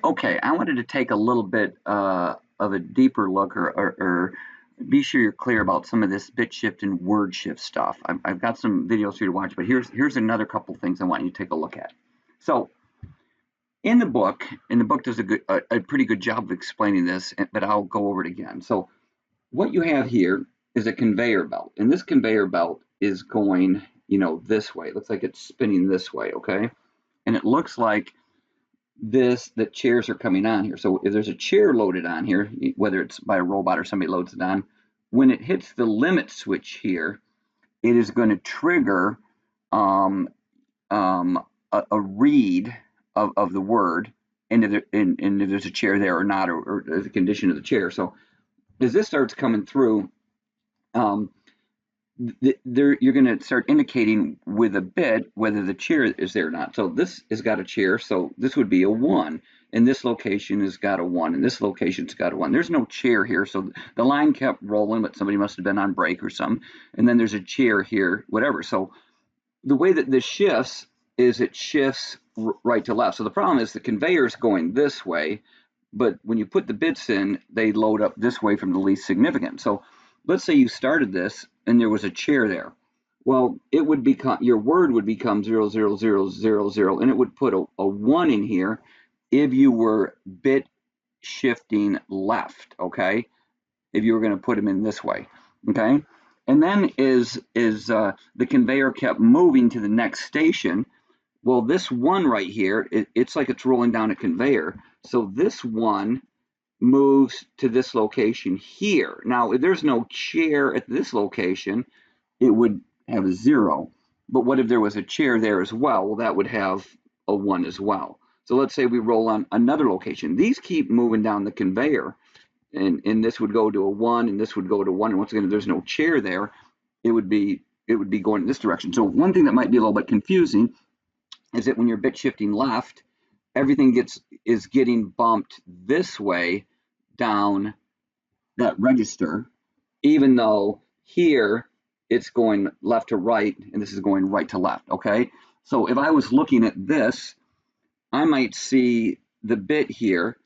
Okay, I wanted to take a little bit of a deeper look, or be sure you're clear about some of this bit shift and word shift stuff. I've got some videos for you to watch, but here's another couple things I want you to take a look at. So in the book does a pretty good job of explaining this, but I'll go over it again. So what you have here is a conveyor belt, and this conveyor belt is going, this way. It looks like it's spinning this way, okay? And it looks like that chairs are coming on here. So if there's a chair loaded on here, whether it's by a robot or somebody loads it on, when it hits the limit switch here, it is going to trigger a read of the word, and if there's a chair there or not, or the condition of the chair. So as this starts coming through, you're going to start indicating with a bit whether the chair is there or not. So this has got a chair, so this would be a 1, and this location has got a 1, and this location's got a 1. There's no chair here, so the line kept rolling, but somebody must have been on break or something, and then there's a chair here, whatever. So the way that this shifts is it shifts right to left. So the problem is the conveyor's going this way, but when you put the bits in, they load up this way from the least significant. So let's say you started this and there was a chair there. Well, it would become, your word would become 0, 0, 0, 0, 0, and it would put a 1 in here if you were bit shifting left, okay? If you were going to put them in this way, okay? And then the conveyor kept moving to the next station. Well, this 1 right here, it's like it's rolling down a conveyor. So this 1 moves to this location here. Now, if there's no chair at this location, it would have a 0. But what if there was a chair there as well? Well, that would have a 1 as well. So let's say we roll on another location. These keep moving down the conveyor, and this would go to a 1, and this would go to 1. And once again, if there's no chair there, it would be going in this direction. So one thing that might be a little bit confusing is that when you're bit shifting left, everything is getting bumped this way down that register, even though here it's going left to right and this is going right to left, okay? So if I was looking at this, I might see the bit here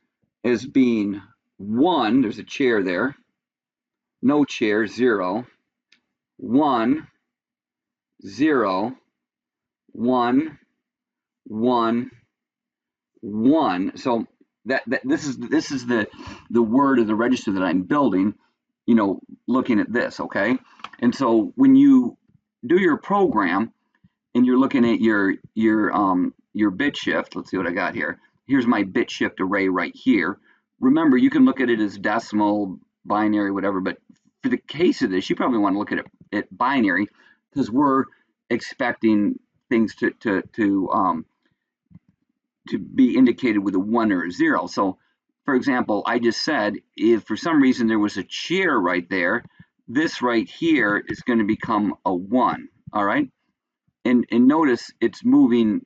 as being 1, there's a chair there, no chair, 0, 1, 0, 1, 1, 1. So this is the word of the register that I'm building, looking at this, okay? And so when you do your program and you're looking at your bit shift, let's see what I got here. Here's my bit shift array right here. Remember, you can look at it as decimal, binary, whatever, but for the case of this, you probably want to look at it binary, because we're expecting things to be indicated with a 1 or a 0. So, for example, I just said if for some reason there was a chair right there, this right here is going to become a 1. All right, and notice it's moving.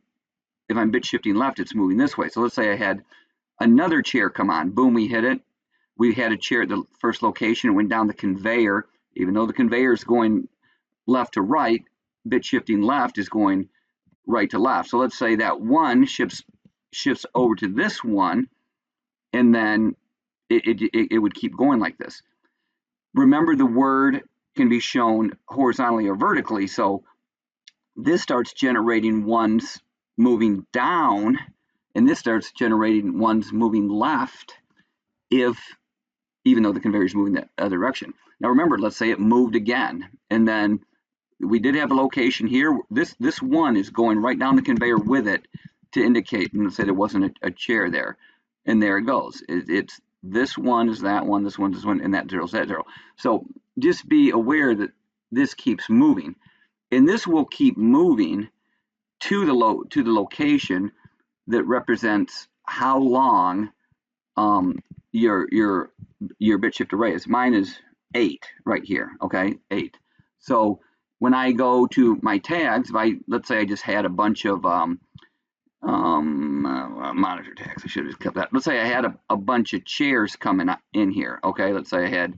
If I'm bit shifting left, it's moving this way. So let's say I had another chair come on. Boom, we hit it. We had a chair at the first location. It went down the conveyor. Even though the conveyor is going left to right, bit shifting left is going right to left. So let's say that 1 shifts over to this 1, and then it would keep going like this. Remember, the word can be shown horizontally or vertically. So this starts generating 1s moving down, and this starts generating 1s moving left, even though the conveyor is moving the other direction. Now remember, let's say it moved again, and then we did have a location here. This 1 is going right down the conveyor with it to indicate, and let's say there wasn't a chair there, and there it goes. It's this 1 is that 1, this 1 is this 1, and that 0 is that 0. So just be aware that this keeps moving, and this will keep moving to the location that represents how long your bit shift array is. Mine is 8 right here, okay, 8. So when I go to my tags, let's say I just had a bunch of monitor tags, I should have kept that. Let's say I had a bunch of chairs coming in here, okay. Let's say I had,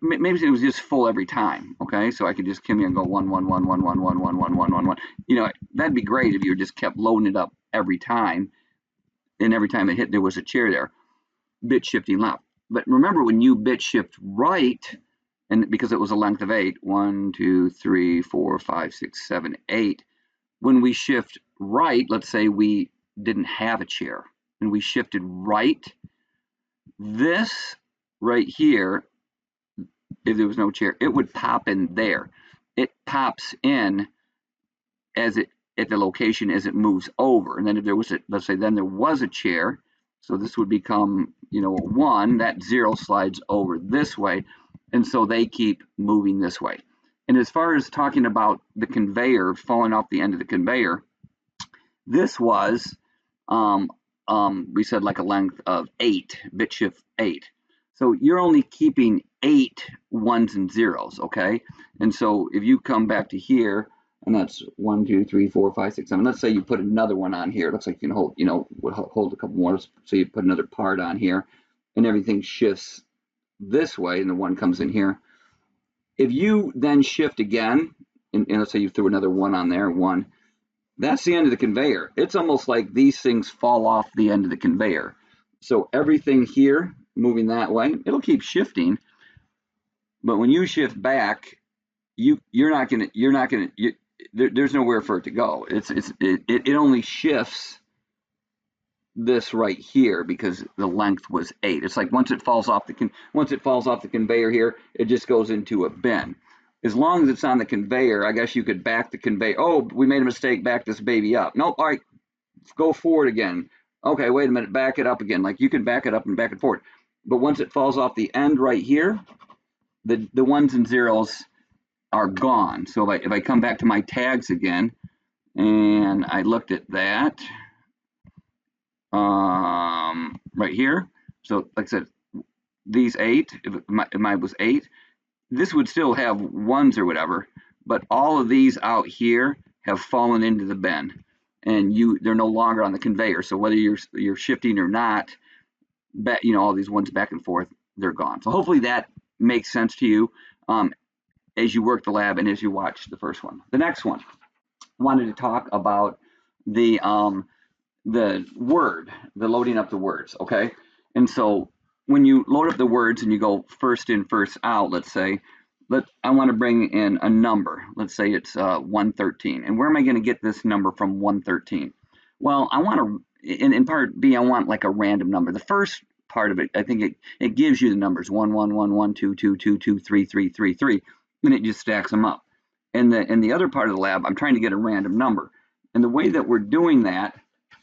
maybe it was just full every time, okay. So I could just come here and go 1, 1, 1, 1, 1, 1, 1, 1, 1, 1, 1. That'd be great if you just kept loading it up every time. and every time it hit, there was a chair there. Bit shifting left. But remember, when you bit shift right, and because it was a length of 8, 1, 2, 3, 4, 5, 6, 7, 8, when we shift right, let's say we didn't have a chair, and we shifted right, this right here, if there was no chair, it would pop in there. It pops in as it at the location as it moves over. And then if there was a, let's say then there was a chair, so this would become, you know, a 1, that 0 slides over this way, and so they keep moving this way. And as far as talking about the conveyor falling off the end of the conveyor, this was we said like a length of 8, bit shift 8. So you're only keeping 8 1s and 0s, okay? And so if you come back to here, and that's 1, 2, 3, 4, 5, 6, 7. Let's say you put another one on here. It looks like you can hold, you know, hold a couple more. So you put another part on here, and everything shifts this way, and the 1 comes in here. If you then shift again, and let's say you threw another 1 on there, 1. That's the end of the conveyor. It's almost like these things fall off the end of the conveyor. So everything here moving that way, it'll keep shifting. But when you shift back, there's nowhere for it to go. It only shifts this right here because the length was 8. It's like once it falls off the conveyor here, it just goes into a bin. As long as it's on the conveyor, I guess you could back the conveyor. Oh, we made a mistake, back this baby up. Nope, all right, go forward again. Okay, wait a minute, back it up again. Like you can back it up and back it forward. But once it falls off the end right here, the 1s and 0s are gone. So if I come back to my tags again, and I looked at that right here. So like I said, these 8, if mine was 8, this would still have 1s or whatever, but all of these out here have fallen into the bin, and they're no longer on the conveyor. So whether you're shifting or not, you know, all these 1s back and forth, they're gone. So hopefully that makes sense to you as you work the lab and as you watch the first one. The next one, I wanted to talk about the word, the loading up the words, okay? And so when you load up the words and you go first in, first out, let's say, I want to bring in a number. Let's say it's 113. And where am I going to get this number from 113? Well, I want to, in part B, I want like a random number. The first part of it, I think it gives you the numbers 1, 1, 1, 1, 2, 2, 2, 2, 3, 3, 3, 3, and it just stacks them up. And the other part of the lab, I'm trying to get a random number. And the way that we're doing that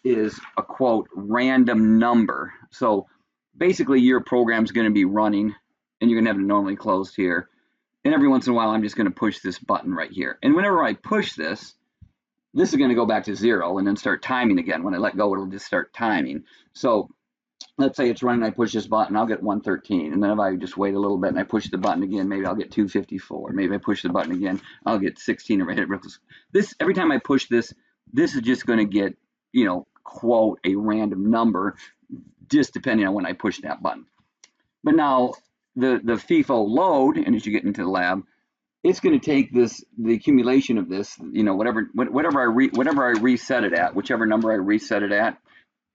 is a quote random number. So basically your program's going to be running and you're going to have it normally closed here. And every once in a while, I'm just going to push this button right here. And whenever I push this is going to go back to 0 and then start timing again. When I let go, it'll just start timing. So let's say it's running, I push this button, I'll get 113. And then if I just wait a little bit and I push the button again, maybe I'll get 254. Maybe I push the button again, I'll get 16. Or I hit it. Every time I push this is just going to get, you know, quote a random number, just depending on when I push that button. But now the FIFO load, and as you get into the lab, it's going to take the accumulation of this, you know, whatever I reset it at, whichever number I reset it at,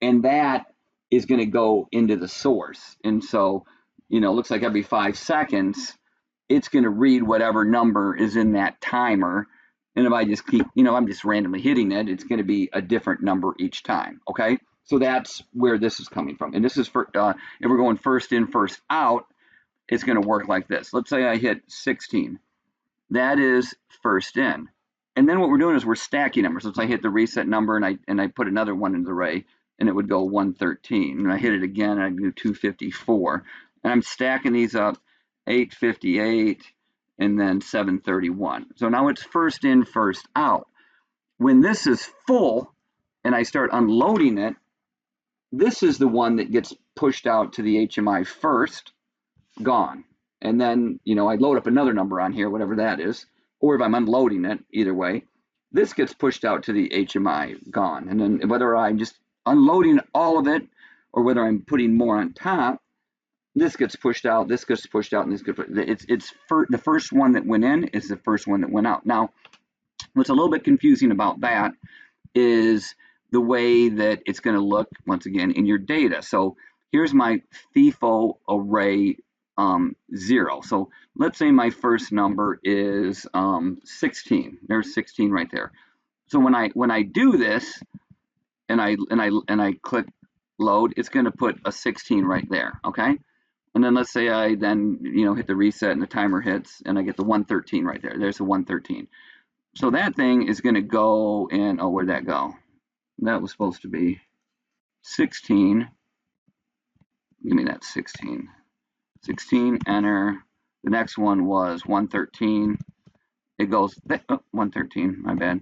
and that is going to go into the source. And so, you know, it looks like every 5 seconds, it's going to read whatever number is in that timer. And if I just keep, you know, I'm just randomly hitting it, it's going to be a different number each time. Okay. So that's where this is coming from. And this is for, if we're going first in, first out, it's going to work like this. Let's say I hit 16. That is first in. And then what we're doing is we're stacking numbers. Let's say I hit the reset number and I put another one in the array, and it would go 113. And I hit it again, and I do 254. And I'm stacking these up, 858, and then 731. So now it's first in, first out. When this is full and I start unloading it, this is the one that gets pushed out to the HMI first, gone. And then, you know, I load up another number on here, whatever that is, or if I'm unloading it, either way, this gets pushed out to the HMI, gone. And then whether I'm just unloading all of it or whether I'm putting more on top, this gets pushed out, this gets pushed out, and this gets, the first one that went in is the first one that went out. Now, what's a little bit confusing about that is the way that it's going to look once again in your data. So here's my FIFO array 0. So let's say my first number is 16. There's 16 right there. So when I do this and I click load, it's going to put a 16 right there. Okay. And then let's say I then hit the reset and the timer hits and I get the 113 right there. There's the 113. So that thing is going to go and where'd that go? That was supposed to be 16. Give me that 16. 16, enter. The next one was 113. It goes, 113, my bad.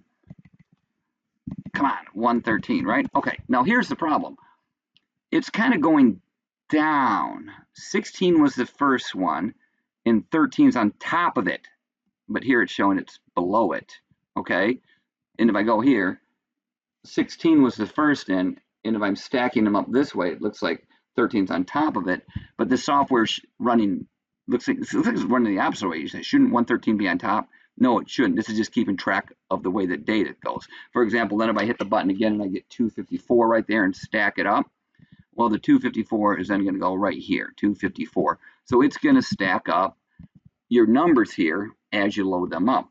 Come on, 113, right? Okay, now here's the problem. It's kind of going down. 16 was the first one, and 13 is on top of it. But here it's showing it's below it, okay? And if I go here, 16 was the first in, and if I'm stacking them up this way, it looks like 13 is on top of it. But the software's running, looks like it's running the opposite way. You say, shouldn't 113 be on top? No, it shouldn't. This is just keeping track of the way the data goes. For example, then if I hit the button again and I get 254 right there and stack it up, well, the 254 is then going to go right here, 254. So it's going to stack up your numbers here as you load them up.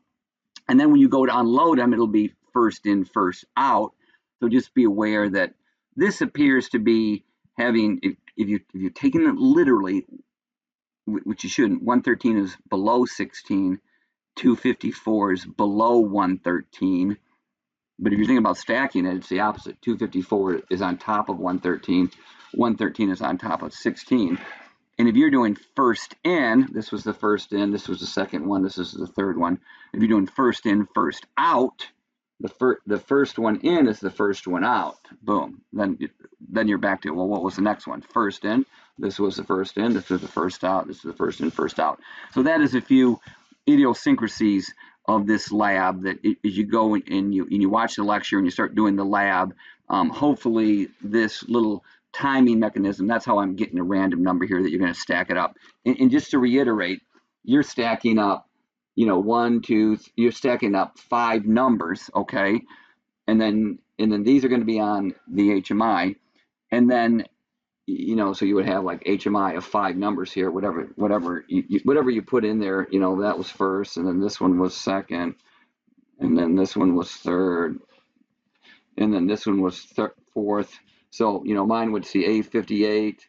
And then when you go to unload them, it'll be first in, first out. So just be aware that this appears to be having, if you're taking it literally, which you shouldn't, 113 is below 16, 254 is below 113. But if you're thinking about stacking it, it's the opposite. 254 is on top of 113. 113 is on top of 16. And if you're doing first in, this was the first in, this was the second one, this is the third one. If you're doing first in, first out, the first one in is the first one out. Boom. Then you're back to, well, what was the next one? First in. This was the first in. This was the first out. This is the first in, first out. So that is a few idiosyncrasies of this lab that as you go and you watch the lecture and you start doing the lab, hopefully this little timing mechanism, that's how I'm getting a random number here that you're going to stack it up. And just to reiterate, you're stacking up, you're stacking up 5 numbers, okay? And then these are going to be on the HMI. And then, so you would have like HMI of 5 numbers here, whatever you put in there, that was first, and then this one was second, and then this one was third, and then this one was fourth. So, mine would see 858,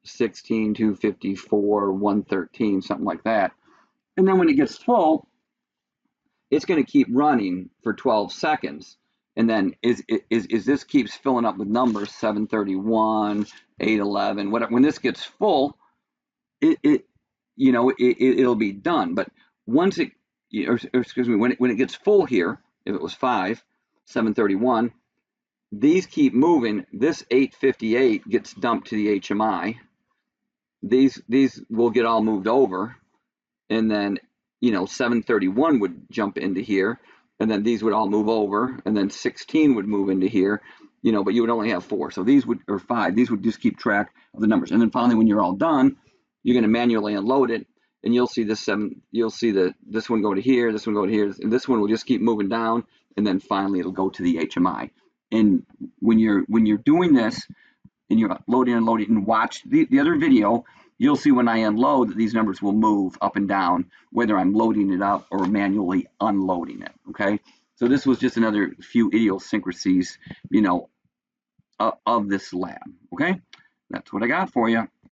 16, 254, 113, something like that. And then when it gets full, it's going to keep running for 12 seconds. And then as this keeps filling up with numbers, 731, 811, whatever, when this gets full, it'll be done. But once it, excuse me, when it gets full here, if it was 5, 731, these keep moving. This 858 gets dumped to the HMI. These will get all moved over, and then 731 would jump into here, and then these would all move over, and then 16 would move into here, but you would only have 4. So these would, or 5, these would just keep track of the numbers. And then finally, when you're all done, you're going to manually unload it, and you'll see this this one go to here, this one go to here, and this one will just keep moving down, and then finally it'll go to the HMI. And when you're doing this, and you're loading and unloading, and watch the other video, you'll see when I unload that these numbers will move up and down, whether I'm loading it up or manually unloading it, okay? So this was just another few idiosyncrasies, of this lab, okay? That's what I got for you.